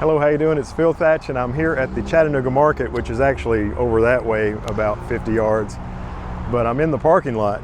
Hello, how you doing? It's Phil Thatch, and I'm here at the Chattanooga Market, which is actually over that way about 50 yards. But I'm in the parking lot.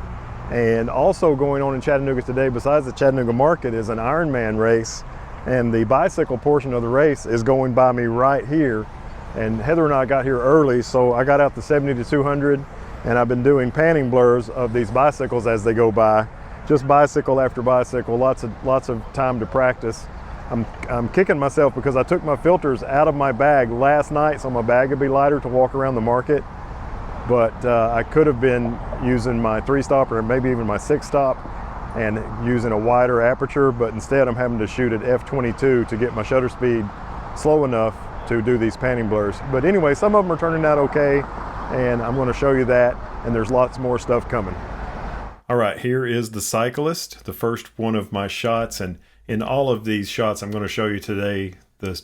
And also going on in Chattanooga today, besides the Chattanooga Market, is an Ironman race. And the bicycle portion of the race is going by me right here. And Heather and I got here early, so I got out the 70 to 200, and I've been doing panning blurs of these bicycles as they go by. Just bicycle after bicycle, lots of time to practice. I'm kicking myself because I took my filters out of my bag last night so my bag would be lighter to walk around the market. But I could have been using my 3-stop or maybe even my 6-stop and using a wider aperture, but instead I'm having to shoot at f/22 to get my shutter speed slow enough to do these panning blurs. But anyway, some of them are turning out okay, and I'm going to show you that, and there's lots more stuff coming. All right, here is the Cyclist, the first one of my shots, and in all of these shots I'm going to show you today, the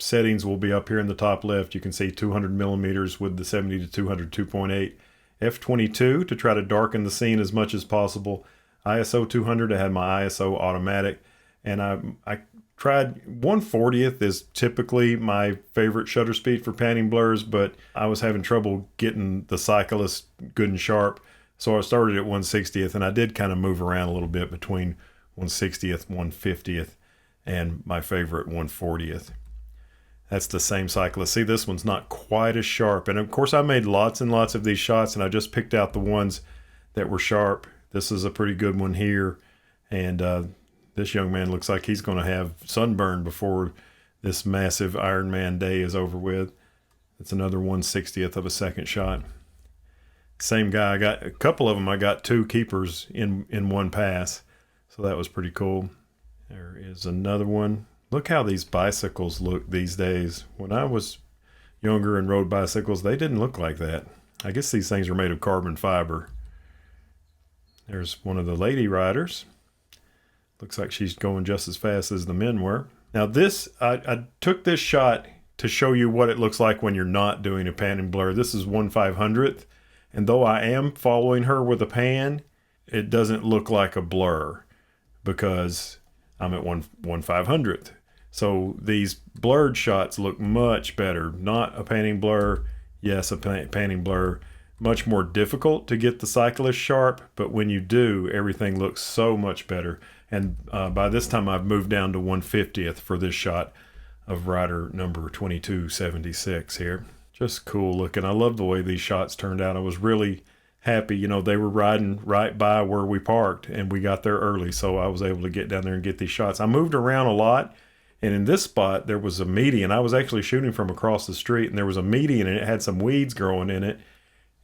settings will be up here in the top left. You can see 200 millimeters with the 70 to 200 2.8, f/22 to try to darken the scene as much as possible, ISO 200. I had my ISO automatic, and I tried 1/40th is typically my favorite shutter speed for panning blurs, but I was having trouble getting the Cyclist good and sharp, so I started at 1/60th, and I did kind of move around a little bit between 1/60th, 1/50th, and my favorite 1/40th. That's the same Cyclist. See, this one's not quite as sharp. And of course I made lots and lots of these shots, and I just picked out the ones that were sharp. This is a pretty good one here. And this young man looks like he's going to have sunburn before this massive Ironman day is over with. It's another 1/60th of a second shot. Same guy. I got a couple of them. I got 2 keepers in one pass. So that was pretty cool. There is another one. Look how these bicycles look these days. When I was younger and rode bicycles, they didn't look like that. I guess these things are made of carbon fiber. There's one of the lady riders. Looks like she's going just as fast as the men were. Now this, I took this shot to show you what it looks like when you're not doing a panning blur. This is 1/500th. And though I am following her with a pan, it doesn't look like a blur because I'm at 1/500th. So these blurred shots look much better. Not a panning blur. Yes, a panning blur. Much more difficult to get the Cyclist sharp, but when you do, everything looks so much better. And by this time I've moved down to 1/50th for this shot of rider number 2276 here. Just cool looking. I love the way these shots turned out. I was really happy. You know, they were riding right by where we parked, and we got there early, so I was able to get down there and get these shots. I moved around a lot, and in this spot there was a median. I was actually shooting from across the street, and there was a median, and it had some weeds growing in it,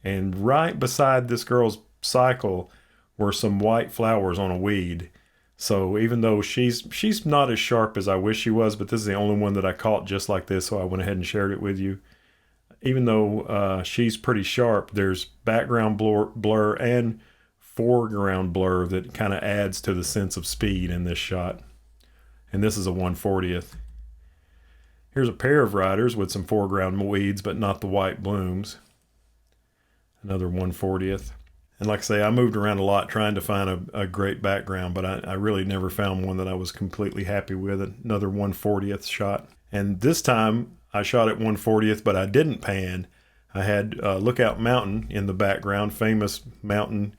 and right beside this girl's cycle were some white flowers on a weed. So even though she's not as sharp as I wish she was, but this is the only one that I caught just like this, so I went ahead and shared it with you. Even though she's pretty sharp, there's background blur and foreground blur that kind of adds to the sense of speed in this shot. And this is a 1/40th. Here's a pair of riders with some foreground weeds, but not the white blooms. Another 1/40th. And like I say, I moved around a lot trying to find a great background, but I really never found one that I was completely happy with. Another 1/40th shot. And this time I shot at 1/40th, but I didn't pan. I had Lookout Mountain in the background, famous mountain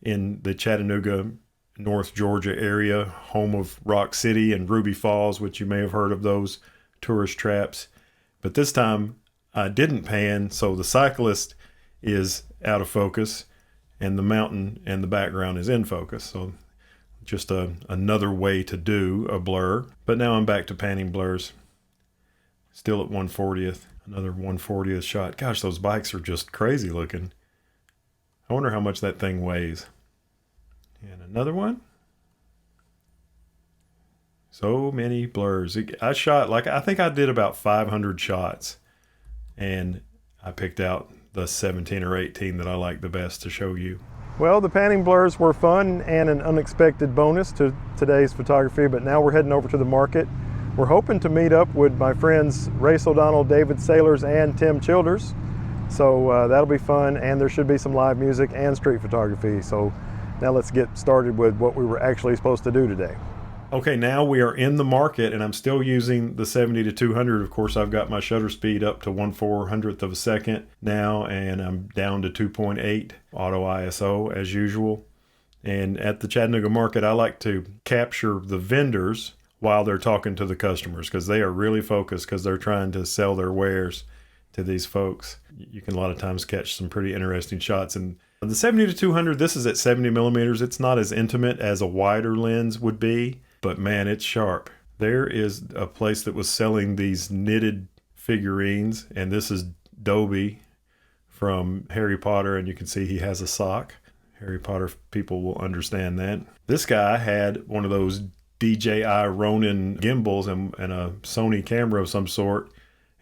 in the Chattanooga, North Georgia area, home of Rock City and Ruby Falls, which you may have heard of those tourist traps. But this time I didn't pan, so the Cyclist is out of focus, and the mountain and the background is in focus. So just another way to do a blur. But now I'm back to panning blurs. Still at 1/40th, another 1/40th shot. Gosh, those bikes are just crazy looking. I wonder how much that thing weighs. And another one. So many blurs. I shot, I think I did about 500 shots, and I picked out the 17 or 18 that I like the best to show you. Well, the panning blurs were fun and an unexpected bonus to today's photography, but now we're heading over to the market. We're hoping to meet up with my friends Ray Soldano, David Saylors, and Tim Childers. So that'll be fun, and there should be some live music and street photography. So now let's get started with what we were actually supposed to do today. Okay, now we are in the market and I'm still using the 70 to 200. Of course, I've got my shutter speed up to 1/400th of a second now, and I'm down to 2.8 auto ISO as usual. And at the Chattanooga Market, I like to capture the vendors while they're talking to the customers because they are really focused because they're trying to sell their wares to these folks. You can a lot of times catch some pretty interesting shots. And the 70 to 200, this is at 70 millimeters. It's not as intimate as a wider lens would be, but man, it's sharp. There is a place that was selling these knitted figurines, and this is Dobie from Harry Potter, and you can see he has a sock. Harry Potter people will understand that. This guy had one of those DJI Ronin gimbals and a Sony camera of some sort,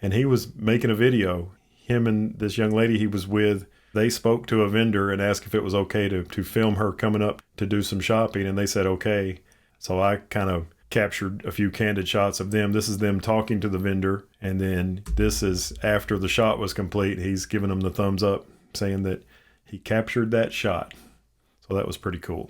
and he was making a video. Him and this young lady he was with, they spoke to a vendor and asked if it was okay to film her coming up to do some shopping, and they said okay. So I kind of captured a few candid shots of them. This is them talking to the vendor, and then this is after the shot was complete. He's giving them the thumbs up, saying that he captured that shot. So that was pretty cool.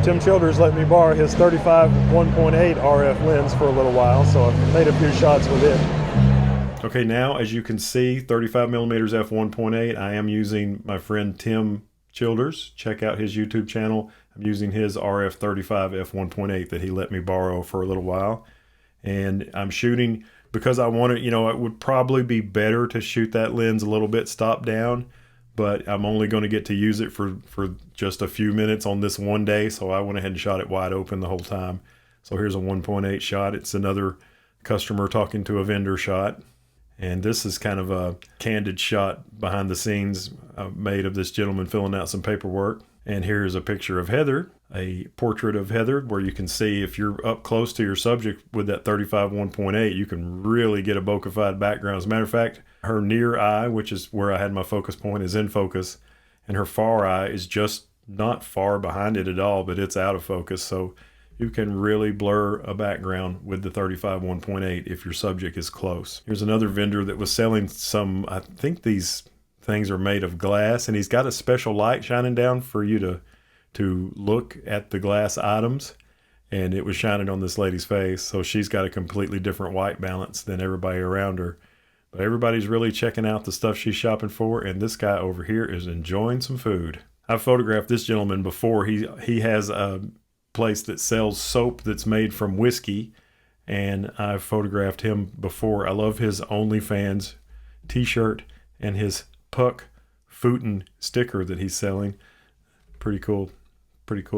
Tim Childers let me borrow his 35 1.8 RF lens for a little while, so I've made a few shots with it. Okay, now as you can see, 35 millimeters f1.8. I am using my friend Tim Childers. Check out his YouTube channel. I'm using his RF 35 f1.8 that he let me borrow for a little while. And I'm shooting because I want to, it would probably be better to shoot that lens a little bit stop down, but I'm only going to get to use it for just a few minutes on this one day. So I went ahead and shot it wide open the whole time. So here's a 1.8 shot. It's another customer talking to a vendor shot. And this is kind of a candid shot behind the scenes made of this gentleman filling out some paperwork. And here's a picture of Heather, a portrait of Heather, where you can see if you're up close to your subject with that 35 1.8, you can really get a bokeh-fied background. As a matter of fact, her near eye, which is where I had my focus point, is in focus. And her far eye is just not far behind it at all, but it's out of focus. So you can really blur a background with the 35 1.8 if your subject is close. Here's another vendor that was selling some, I think these things are made of glass, and he's got a special light shining down for you to look at the glass items, and it was shining on this lady's face. So she's got a completely different white balance than everybody around her. But everybody's really checking out the stuff she's shopping for, and this guy over here is enjoying some food. I've photographed this gentleman before. He has a place that sells soap that's made from whiskey, and I've photographed him before. I love his OnlyFans t-shirt and his Puck Footin sticker that he's selling. Pretty cool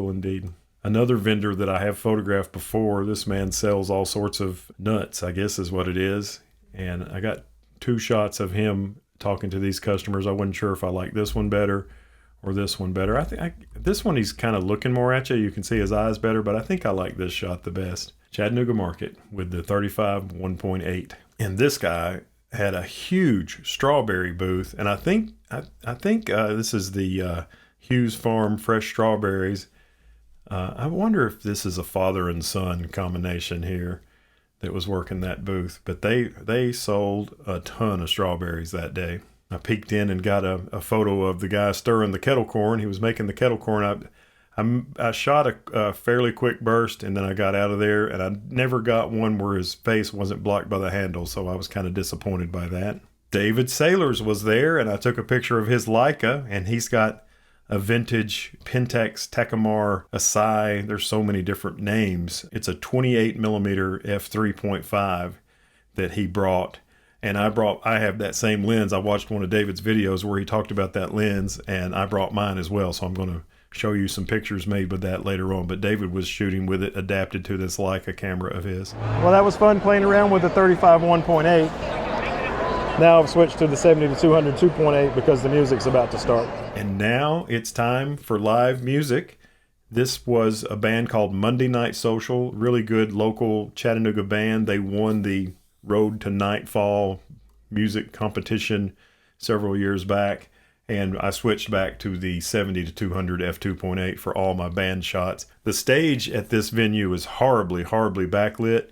indeed. Another vendor that I have photographed before, this man sells all sorts of nuts, I guess is what it is. And I got 2 shots of him talking to these customers. I wasn't sure if I liked this one better or this one better. I think this one he's kind of looking more at you. You can see his eyes better, but I think I like this shot the best. Chattanooga Market with the 35 1.8. And this guy had a huge strawberry booth, and I think this is the Hughes Farm fresh strawberries. I wonder if this is a father and son combination here that was working that booth, but they sold a ton of strawberries that day. I peeked in and got a photo of the guy stirring the kettle corn. He was making the kettle corn. I shot a fairly quick burst, and then I got out of there, and I never got one where his face wasn't blocked by the handle, so I was kind of disappointed by that. David Saylors was there, and I took a picture of his Leica, and he's got a vintage Pentax Takamar Asai. There's so many different names. It's a 28 millimeter f3.5 that he brought. And I have that same lens. I watched one of David's videos where he talked about that lens, and I brought mine as well. So I'm going to show you some pictures made with that later on. But David was shooting with it adapted to this Leica camera of his. Well, that was fun playing around with the 35 1.8. Now I've switched to the 70 to 200 2.8 because the music's about to start. And now it's time for live music. This was a band called Monday Night Social, really good local Chattanooga band. They won the Road to Nightfall music competition several years back, and I switched back to the 70 to 200 f2.8 for all my band shots. The stage at this venue is horribly backlit,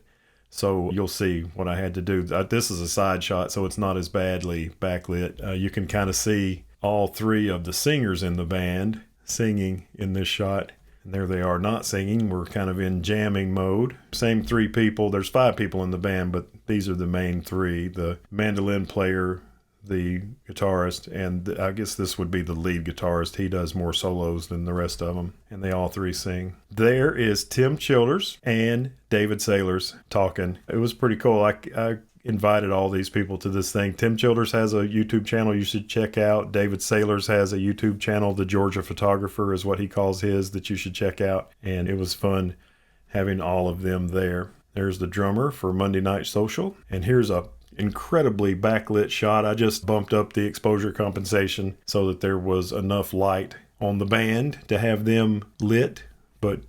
so you'll see what I had to do. This is a side shot, so it's not as badly backlit. You can kind of see all 3 of the singers in the band singing in this shot. And there they are, not singing. We're kind of in jamming mode. Same 3 people. There's 5 people in the band, but these are the main 3. The mandolin player, the guitarist, and I guess this would be the lead guitarist. He does more solos than the rest of them, and they all 3 sing. There is Tim Childers and David Saylors talking. It was pretty cool. I invited all these people to this thing. Tim Childers has a YouTube channel you should check out. David Saylors has a YouTube channel, The Georgia Photographer is what he calls his, that you should check out. And it was fun having all of them there. There's the drummer for Monday Night Social. And here's a incredibly backlit shot. I just bumped up the exposure compensation so that there was enough light on the band to have them lit. But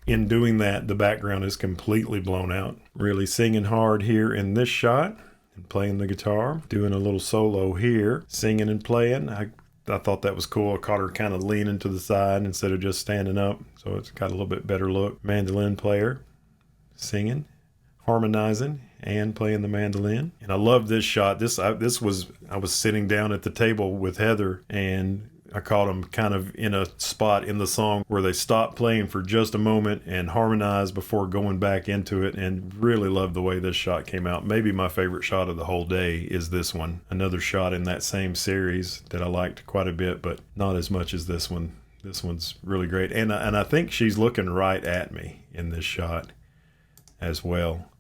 in doing that, the background is completely blown out. Really singing hard here in this shot and playing the guitar. Doing a little solo here, singing and playing. I thought that was cool. I caught her kind of leaning to the side instead of just standing up. So it's got a little bit better look. Mandolin player, singing, harmonizing, and playing the mandolin. And I love this shot. I was sitting down at the table with Heather, and I caught them kind of in a spot in the song where they stopped playing for just a moment and harmonized before going back into it, and really loved the way this shot came out. Maybe my favorite shot of the whole day is this one. Another shot in that same series that I liked quite a bit, but not as much as this one. This one's really great. And I think she's looking right at me in this shot as well.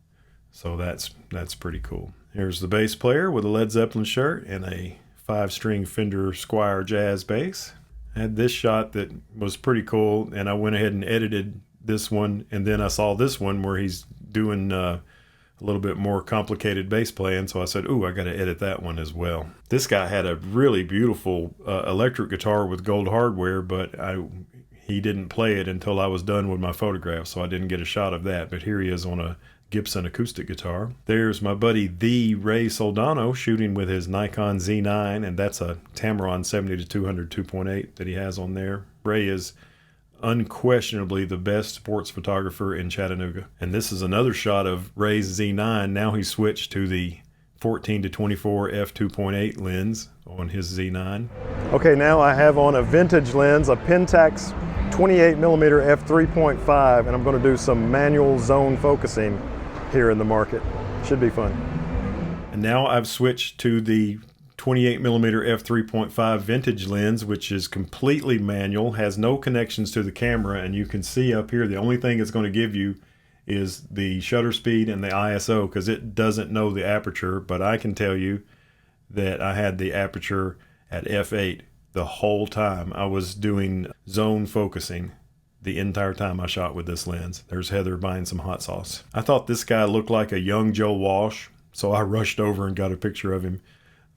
So that's pretty cool. Here's the bass player with a Led Zeppelin shirt and a 5-string Fender Squier jazz bass. I had this shot that was pretty cool, and I went ahead and edited this one, and then I saw this one where he's doing a little bit more complicated bass playing, so I said, ooh, I got to edit that one as well. This guy had a really beautiful electric guitar with gold hardware, but he didn't play it until I was done with my photograph, so I didn't get a shot of that. But here he is on a Gibson acoustic guitar. There's my buddy the Ray Soldano shooting with his Nikon Z9, and that's a Tamron 70-200 2.8 that he has on there. Ray is unquestionably the best sports photographer in Chattanooga. And this is another shot of Ray's Z9. Now he switched to the 14-24 f2.8 lens on his Z9. Okay, now I have on a vintage lens, a Pentax 28mm f3.5, and I'm going to do some manual zone focusing here in the Market. Should be fun. And now I've switched to the 28mm f3.5 vintage lens, which is completely manual, has no connections to the camera, and you can see up here the only thing it's going to give you is the shutter speed and the ISO, because it doesn't know the aperture. But I can tell you that I had the aperture at f8 the whole time. I was doing zone focusing the entire time I shot with this lens. There's Heather buying some hot sauce. I thought this guy looked like a young Joe Walsh, so I rushed over and got a picture of him.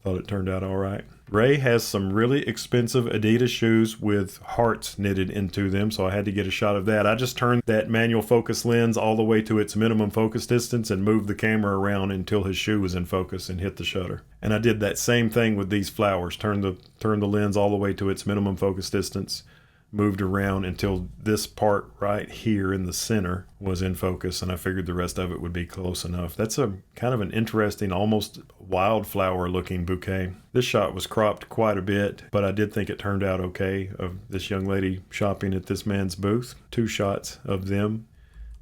Thought it turned out all right. Ray has some really expensive Adidas shoes with hearts knitted into them, so I had to get a shot of that. I just turned that manual focus lens all the way to its minimum focus distance and moved the camera around until his shoe was in focus and hit the shutter. And I did that same thing with these flowers. Turned the lens all the way to its minimum focus distance, moved around until this part right here in the center was in focus, and I figured the rest of it would be close enough. That's a kind of an interesting, almost wildflower looking bouquet. This shot was cropped quite a bit, but I did think it turned out okay, of this young lady shopping at this man's booth. 2 shots of them,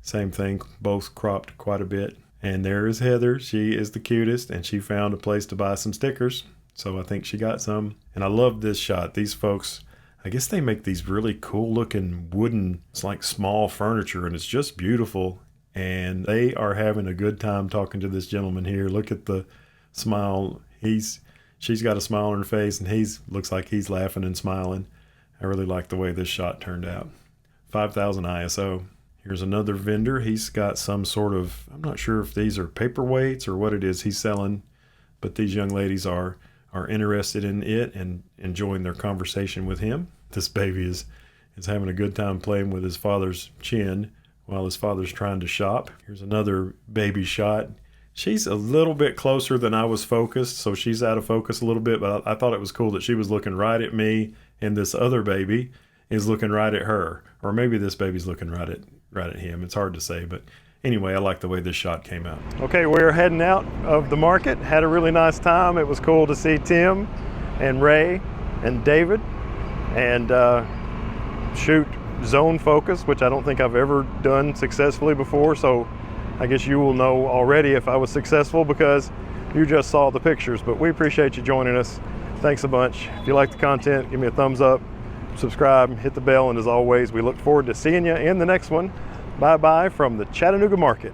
same thing, both cropped quite a bit. And there is Heather. She is the cutest, and she found a place to buy some stickers, so I think she got some. And I love this shot. These folks, I guess they make these really cool looking wooden, it's like small furniture, and it's just beautiful. And they are having a good time talking to this gentleman here. Look at the smile. She's got a smile on her face, and looks like he's laughing and smiling. I really like the way this shot turned out. 5,000 ISO. Here's another vendor. He's got some sort of, I'm not sure if these are paperweights or what it is he's selling, but these young ladies are interested in it and enjoying their conversation with him. This baby is having a good time playing with his father's chin while his father's trying to shop. Here's another baby shot. She's a little bit closer than I was focused, so she's out of focus a little bit, but I thought it was cool that she was looking right at me and this other baby is looking right at her. Or maybe this baby's looking right at him. It's hard to say, but anyway, I like the way this shot came out. Okay, we're heading out of the Market. Had a really nice time. It was cool to see Tim and Ray and David and shoot zone focus, which I don't think I've ever done successfully before. So I guess you will know already if I was successful because you just saw the pictures. But we appreciate you joining us. Thanks a bunch. If you like the content, give me a thumbs up, subscribe, hit the bell, and as always, we look forward to seeing you in the next one. Bye-bye from the Chattanooga Market.